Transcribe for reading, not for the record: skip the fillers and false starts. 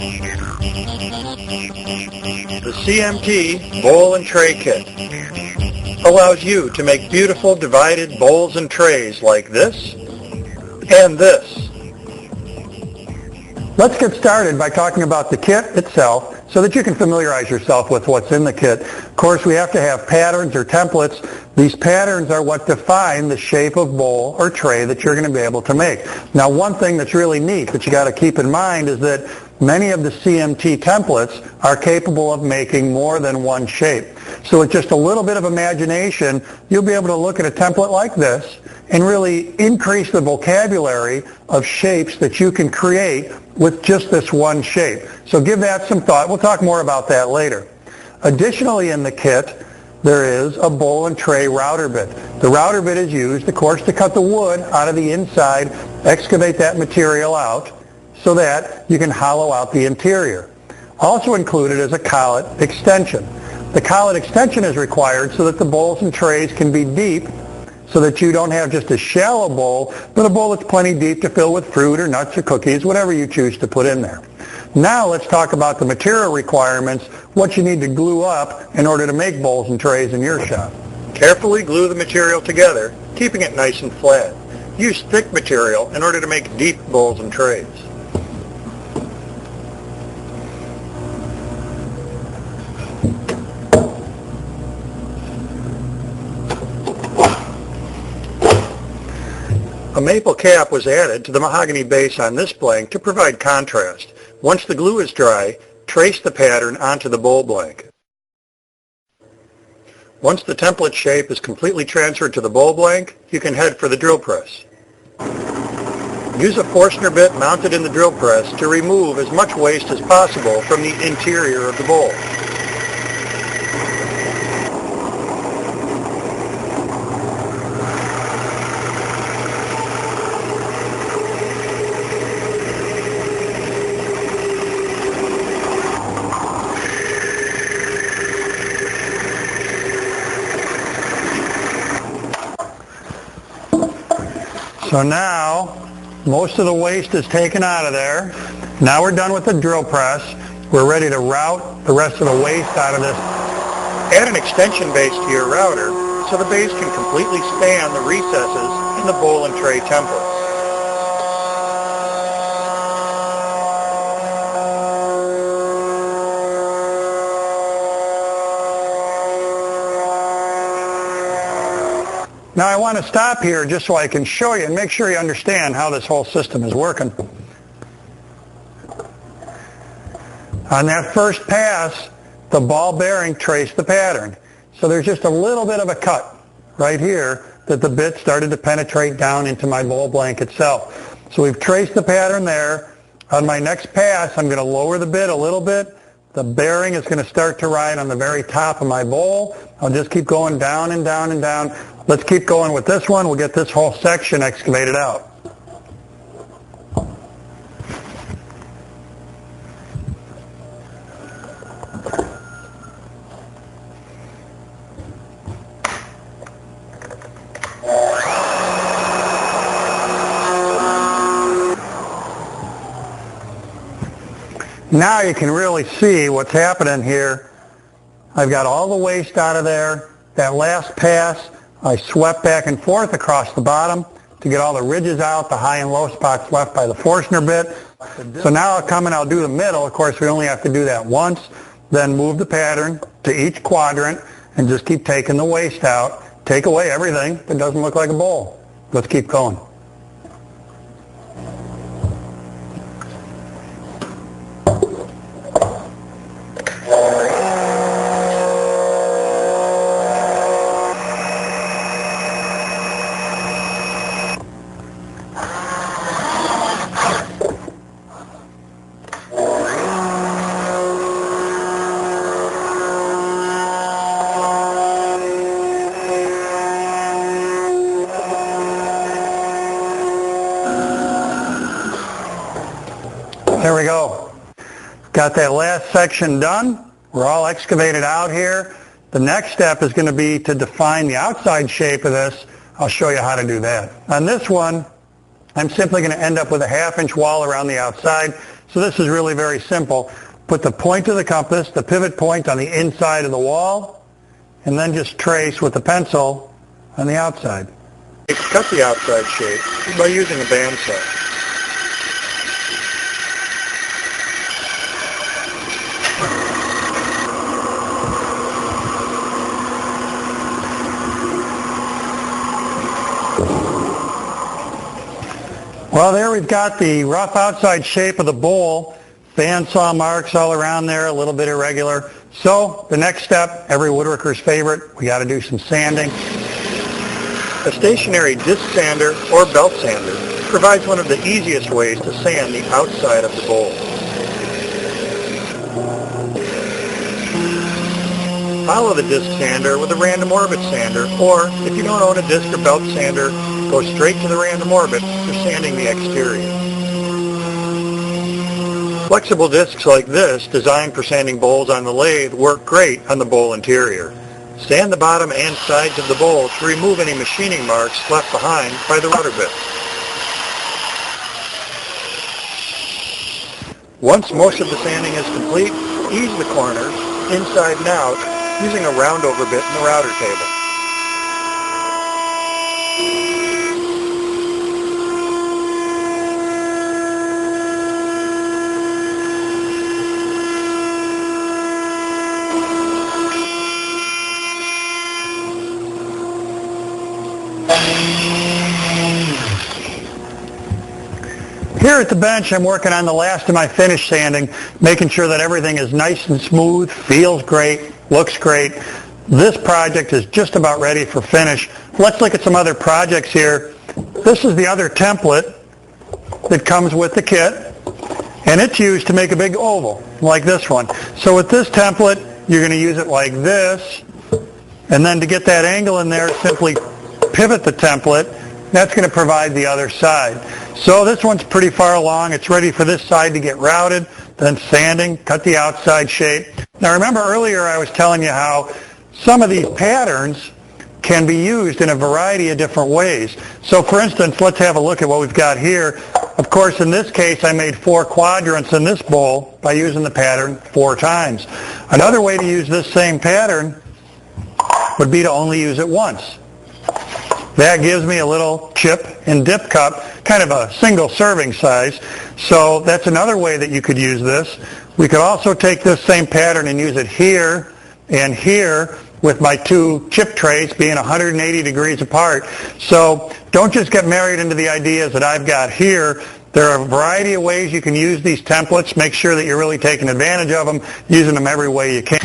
The CMT Bowl and Tray Kit allows you to make beautiful divided bowls and trays like this and this. Let's get started by talking about the kit itself so that you can familiarize yourself with what's in the kit. Of course, we have to have patterns or templates. These patterns are what define the shape of bowl or tray that you're going to be able to make. Now, one thing that's really neat that you got to keep in mind is that many of the CMT templates are capable of making more than one shape. So with just a little bit of imagination, you'll be able to look at a template like this and really increase the vocabulary of shapes that you can create with just this one shape. So give that some thought. We'll talk more about that later. Additionally in the kit, there is a bowl and tray router bit. The router bit is used, of course, to cut the wood out of the inside, excavate that material out so that you can hollow out the interior. Also included is a collet extension. The collet extension is required so that the bowls and trays can be deep, so that you don't have just a shallow bowl, but a bowl that's plenty deep to fill with fruit or nuts or cookies, whatever you choose to put in there. Now let's talk about the material requirements, what you need to glue up in order to make bowls and trays in your shop. Carefully glue the material together, keeping it nice and flat. Use thick material in order to make deep bowls and trays. A maple cap was added to the mahogany base on this blank to provide contrast. Once the glue is dry, trace the pattern onto the bowl blank. Once the template shape is completely transferred to the bowl blank, you can head for the drill press. Use a Forstner bit mounted in the drill press to remove as much waste as possible from the interior of the bowl. So now, most of the waste is taken out of there. Now we're done with the drill press. We're ready to route the rest of the waste out of this. Add an extension base to your router so the base can completely span the recesses in the bowl and tray template. Now I want to stop here just so I can show you and make sure you understand how this whole system is working. On that first pass, the ball bearing traced the pattern. So there's just a little bit of a cut right here that the bit started to penetrate down into my bowl blank itself. So we've traced the pattern there. On my next pass, I'm going to lower the bit a little bit. The bearing is going to start to ride on the very top of my bowl. I'll just keep going down and down and down. Let's keep going with this one. We'll get this whole section excavated out. Now you can really see what's happening here. I've got all the waste out of there. That last pass, I swept back and forth across the bottom to get all the ridges out, the high and low spots left by the Forstner bit. So now I'll come and I'll do the middle. Of course, we only have to do that once. Then move the pattern to each quadrant and just keep taking the waste out. Take away everything that doesn't look like a bowl. Let's keep going. There we go. Got that last section done. We're all excavated out here. The next step is going to be to define the outside shape of this. I'll show you how to do that. On this one, I'm simply going to end up with a 1/2 inch wall around the outside So this is really very simple. Put the point of the compass, the pivot point on the inside of the wall, and then just trace with the pencil on the outside. Cut the outside shape by using a bandsaw. Well, there we've got the rough outside shape of the bowl. Bandsaw marks all around there, a little bit irregular. So the next step, every woodworker's favorite, we got to do some sanding. A stationary disc sander or belt sander provides one of the easiest ways to sand the outside of the bowl. Follow the disc sander with a random orbit sander, or if you don't own a disc or belt sander, go straight to the random orbit for sanding the exterior. Flexible discs like this, designed for sanding bowls on the lathe, work great on the bowl interior. Sand the bottom and sides of the bowl to remove any machining marks left behind by the router bit. Once most of the sanding is complete, ease the corners, inside and out, using a round over bit in the router table. Here at the bench, I'm working on the last of my finish sanding, making sure that everything is nice and smooth, feels great, looks great. This project is just about ready for finish. Let's look at some other projects here. This is the other template that comes with the kit, and it's used to make a big oval, like this one. So with this template, you're going to use it like this, and then to get that angle in there, simply pivot the template. That's going to provide the other side. So this one's pretty far along. It's ready for this side to get routed, then sanding, cut the outside shape. Now remember earlier I was telling you how some of these patterns can be used in a variety of different ways. So for instance, let's have a look at what we've got here. Of course, in this case, I made 4 quadrants in this bowl by using the pattern 4 times. Another way to use this same pattern would be to only use it once. That gives me a little chip and dip cup, kind of a single serving size. So that's another way that you could use this. We could also take this same pattern and use it here and here with my 2 chip trays being 180 degrees apart. So don't just get married into the ideas that I've got here. There are a variety of ways you can use these templates. Make sure that you're really taking advantage of them, using them every way you can.